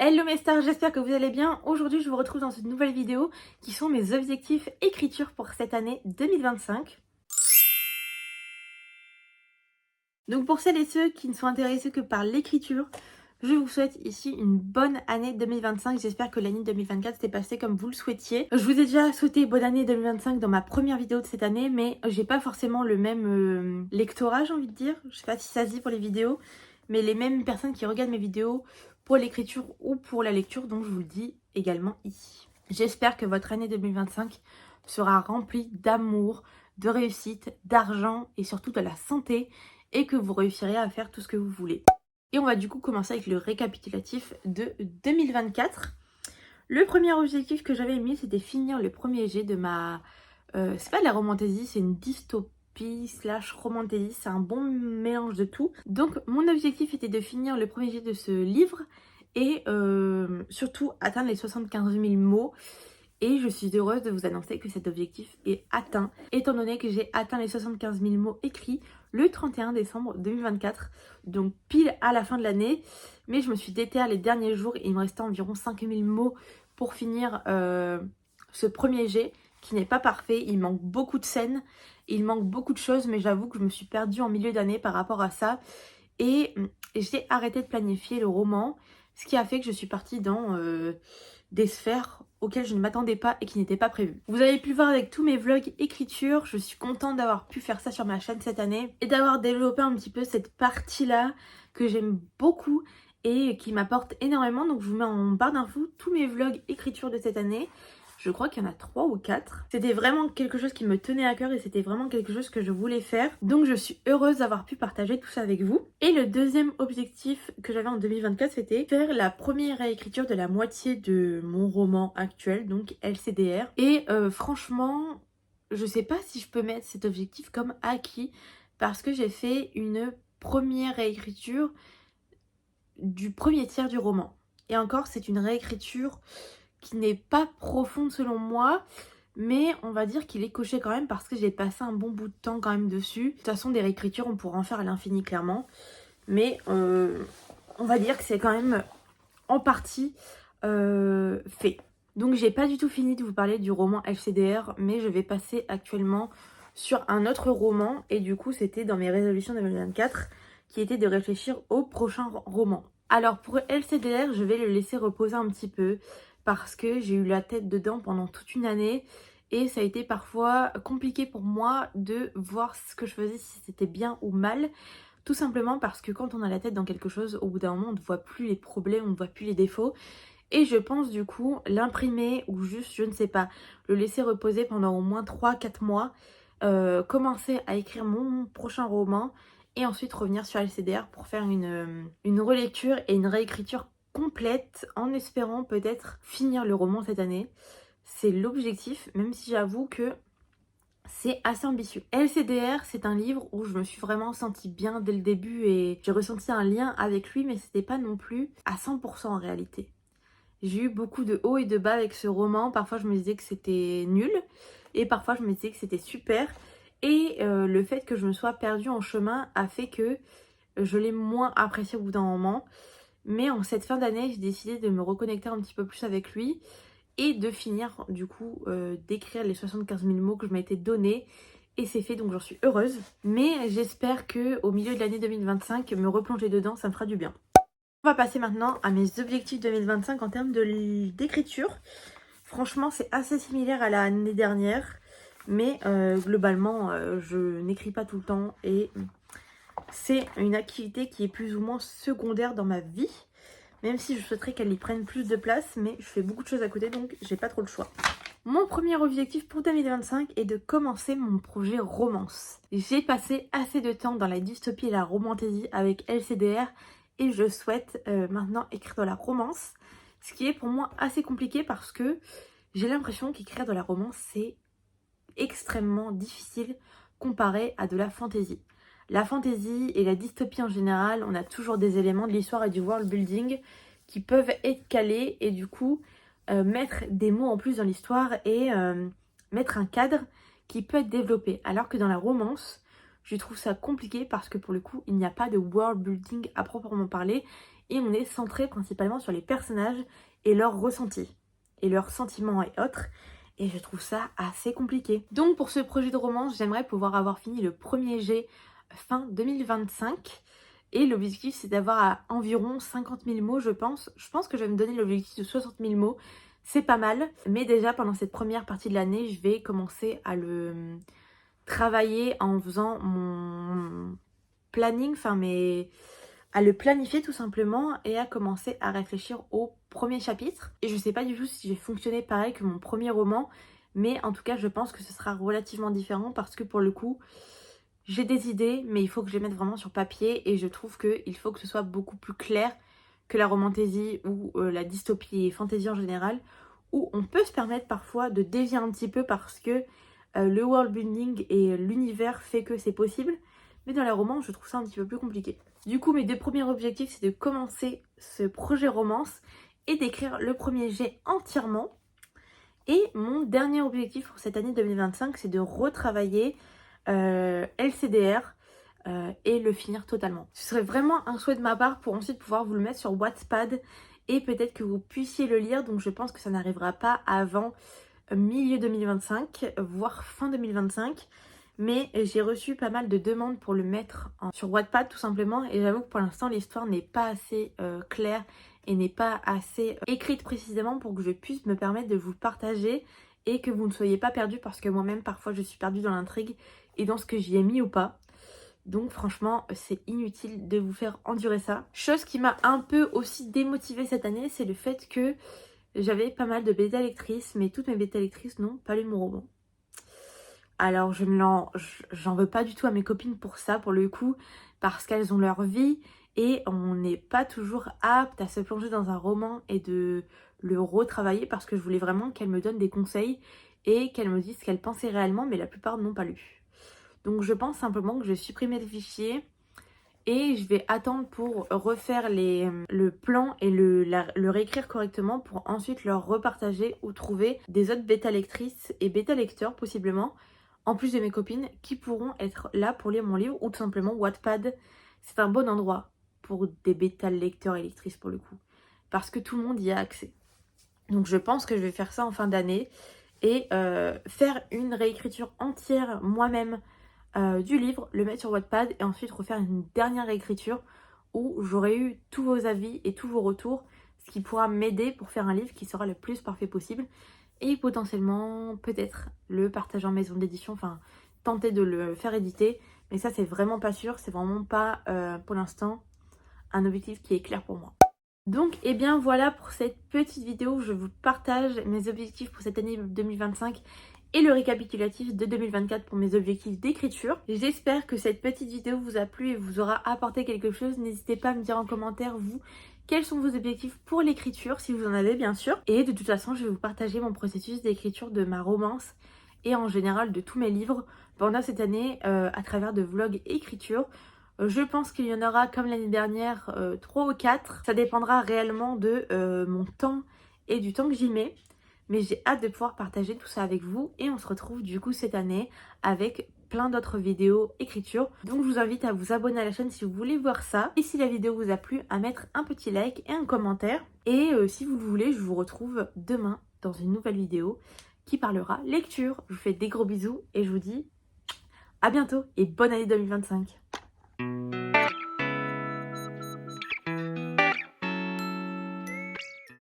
Hello mes stars, j'espère que vous allez bien. Aujourd'hui je vous retrouve dans une nouvelle vidéo qui sont mes objectifs écriture pour cette année 2025. Donc pour celles et ceux qui ne sont intéressés que par l'écriture, je vous souhaite ici une bonne année 2025. J'espère que l'année 2024 s'est passée comme vous le souhaitiez. Je vous ai déjà souhaité bonne année 2025 dans ma première vidéo de cette année, mais j'ai pas forcément le même lectorat, j'ai envie de dire. Je sais pas si ça se dit pour les vidéos, mais les mêmes personnes qui regardent mes vidéos pour l'écriture ou pour la lecture, donc je vous le dis également ici. J'espère que votre année 2025 sera remplie d'amour, de réussite, d'argent et surtout de la santé et que vous réussirez à faire tout ce que vous voulez. Et on va du coup commencer avec le récapitulatif de 2024. Le premier objectif que j'avais mis, c'était finir le premier jet de ma... c'est pas de la romantaisie, c'est une dystopie slash romantaisie, c'est un bon mélange de tout. Donc mon objectif était de finir le premier jet de ce livre et surtout atteindre les 75 000 mots. Et je suis heureuse de vous annoncer que cet objectif est atteint, étant donné que j'ai atteint les 75 000 mots écrits le 31 décembre 2024, donc pile à la fin de l'année. Mais je me suis déterrée les derniers jours et il me restait environ 5 000 mots pour finir ce premier jet, qui n'est pas parfait. Il manque beaucoup de scènes, il manque beaucoup de choses, mais j'avoue que je me suis perdue en milieu d'année par rapport à ça. Et j'ai arrêté de planifier le roman, ce qui a fait que je suis partie dans des sphères auxquelles je ne m'attendais pas et qui n'étaient pas prévues. Vous avez pu le voir avec tous mes vlogs écriture, je suis contente d'avoir pu faire ça sur ma chaîne cette année et d'avoir développé un petit peu cette partie-là que j'aime beaucoup et qui m'apporte énormément. Donc je vous mets en barre d'infos tous mes vlogs écriture de cette année. Je crois qu'il y en a 3 ou 4. C'était vraiment quelque chose qui me tenait à cœur et c'était vraiment quelque chose que je voulais faire. Donc je suis heureuse d'avoir pu partager tout ça avec vous. Et le deuxième objectif que j'avais en 2024, c'était faire la première réécriture de la moitié de mon roman actuel, donc LCDR. Et franchement, je sais pas si je peux mettre cet objectif comme acquis parce que j'ai fait une première réécriture du premier tiers du roman. Et encore, c'est une réécriture qui n'est pas profonde selon moi, mais on va dire qu'il est coché quand même parce que j'ai passé un bon bout de temps quand même dessus. De toute façon, des réécritures, on pourra en faire à l'infini clairement, mais on va dire que c'est quand même en partie fait. Donc j'ai pas du tout fini de vous parler du roman LCDR, mais je vais passer actuellement sur un autre roman, et du coup c'était dans mes résolutions 2024 qui était de réfléchir au prochain roman. Alors pour LCDR, je vais le laisser reposer un petit peu parce que j'ai eu la tête dedans pendant toute une année et ça a été parfois compliqué pour moi de voir ce que je faisais, si c'était bien ou mal. Tout simplement parce que quand on a la tête dans quelque chose, au bout d'un moment on ne voit plus les problèmes, on ne voit plus les défauts. Et je pense du coup l'imprimer ou juste, je ne sais pas, le laisser reposer pendant au moins 3-4 mois, commencer à écrire mon prochain roman et ensuite revenir sur LCDR pour faire une relecture et une réécriture complète en espérant peut-être finir le roman cette année. C'est l'objectif, même si j'avoue que c'est assez ambitieux. LCDR, c'est un livre où je me suis vraiment sentie bien dès le début et j'ai ressenti un lien avec lui, mais c'était pas non plus à 100% en réalité. J'ai eu beaucoup de hauts et de bas avec ce roman. Parfois je me disais que c'était nul et parfois je me disais que c'était super. Et le fait que je me sois perdue en chemin a fait que je l'ai moins apprécié au bout d'un moment. Mais en cette fin d'année, j'ai décidé de me reconnecter un petit peu plus avec lui et de finir du coup d'écrire les 75 000 mots que je m'étais donné. Et c'est fait, donc j'en suis heureuse. Mais j'espère qu'au milieu de l'année 2025, me replonger dedans, ça me fera du bien. On va passer maintenant à mes objectifs 2025 en termes d'écriture. Franchement, c'est assez similaire à l'année dernière. Mais globalement, je n'écris pas tout le temps. Et c'est une activité qui est plus ou moins secondaire dans ma vie. Même si je souhaiterais qu'elle y prenne plus de place. Mais je fais beaucoup de choses à côté, donc j'ai pas trop le choix. Mon premier objectif pour 2025 est de commencer mon projet romance. J'ai passé assez de temps dans la dystopie et la romantaisie avec LCDR et je souhaite maintenant écrire de la romance, ce qui est pour moi assez compliqué parce que j'ai l'impression qu'écrire de la romance c'est extrêmement difficile comparé à de la fantaisie. La fantaisie et la dystopie en général, on a toujours des éléments de l'histoire et du world building qui peuvent être calés et du coup mettre des mots en plus dans l'histoire et mettre un cadre qui peut être développé. Alors que dans la romance, je trouve ça compliqué parce que pour le coup, il n'y a pas de world building à proprement parler et on est centré principalement sur les personnages et leurs ressentis et leurs sentiments et autres. Et je trouve ça assez compliqué. Donc pour ce projet de romance, j'aimerais pouvoir avoir fini le premier jet fin 2025. Et l'objectif c'est d'avoir à environ 50 000 mots je pense. Je pense que je vais me donner l'objectif de 60 000 mots. C'est pas mal. Mais déjà pendant cette première partie de l'année, je vais commencer à le travailler en faisant mon planning, à le planifier tout simplement et à commencer à réfléchir au premier chapitre. Et je sais pas du tout si je vais fonctionner pareil que mon premier roman, mais en tout cas je pense que ce sera relativement différent parce que pour le coup j'ai des idées mais il faut que je les mette vraiment sur papier et je trouve qu'il faut que ce soit beaucoup plus clair que la romantasy ou la dystopie et fantasy en général, où on peut se permettre parfois de dévier un petit peu parce que le world building et l'univers fait que c'est possible, mais dans les romans je trouve ça un petit peu plus compliqué. Du coup mes deux premiers objectifs c'est de commencer ce projet romance et d'écrire le premier jet entièrement. Et mon dernier objectif pour cette année 2025 c'est de retravailler LCDR et le finir totalement. Ce serait vraiment un souhait de ma part pour ensuite pouvoir vous le mettre sur Wattpad et peut-être que vous puissiez le lire, donc je pense que ça n'arrivera pas avant milieu 2025, voire fin 2025. Mais j'ai reçu pas mal de demandes pour le mettre sur Wattpad tout simplement. Et j'avoue que pour l'instant l'histoire n'est pas assez claire et n'est pas assez écrite précisément pour que je puisse me permettre de vous le partager et que vous ne soyez pas perdus, parce que moi-même parfois je suis perdue dans l'intrigue et dans ce que j'y ai mis ou pas. Donc franchement c'est inutile de vous faire endurer ça. Chose qui m'a un peu aussi démotivée cette année, c'est le fait que j'avais pas mal de bêta lectrices, mais toutes mes bêta lectrices n'ont pas lu mon roman. Alors j'en veux pas du tout à mes copines pour ça, pour le coup, parce qu'elles ont leur vie et on n'est pas toujours apte à se plonger dans un roman et de le retravailler, parce que je voulais vraiment qu'elles me donnent des conseils et qu'elles me disent ce qu'elles pensaient réellement, mais la plupart n'ont pas lu. Donc je pense simplement que je vais supprimer le fichier et je vais attendre pour refaire le plan et le réécrire correctement pour ensuite leur repartager ou trouver des autres bêta lectrices et bêta lecteurs possiblement, en plus de mes copines, qui pourront être là pour lire mon livre, ou tout simplement Wattpad. C'est un bon endroit pour des bêta lecteurs et lectrices pour le coup, parce que tout le monde y a accès. Donc je pense que je vais faire ça en fin d'année et faire une réécriture entière moi-même du livre, le mettre sur Wattpad et ensuite refaire une dernière réécriture où j'aurai eu tous vos avis et tous vos retours, ce qui pourra m'aider pour faire un livre qui sera le plus parfait possible et potentiellement peut-être le partager en maison d'édition, enfin tenter de le faire éditer, mais ça c'est vraiment pas sûr, c'est vraiment pas pour l'instant un objectif qui est clair pour moi. Donc et bien voilà pour cette petite vidéo où je vous partage mes objectifs pour cette année 2025 et le récapitulatif de 2024 pour mes objectifs d'écriture. J'espère que cette petite vidéo vous a plu et vous aura apporté quelque chose. N'hésitez pas à me dire en commentaire, vous, quels sont vos objectifs pour l'écriture, si vous en avez bien sûr. Et de toute façon, je vais vous partager mon processus d'écriture de ma romance et en général de tous mes livres pendant cette année à travers de vlogs écriture. Je pense qu'il y en aura comme l'année dernière 3 ou 4. Ça dépendra réellement de mon temps et du temps que j'y mets. Mais j'ai hâte de pouvoir partager tout ça avec vous. Et on se retrouve du coup cette année avec plein d'autres vidéos écriture. Donc je vous invite à vous abonner à la chaîne si vous voulez voir ça. Et si la vidéo vous a plu, à mettre un petit like et un commentaire. Et si vous le voulez, je vous retrouve demain dans une nouvelle vidéo qui parlera lecture. Je vous fais des gros bisous et je vous dis à bientôt et bonne année 2025.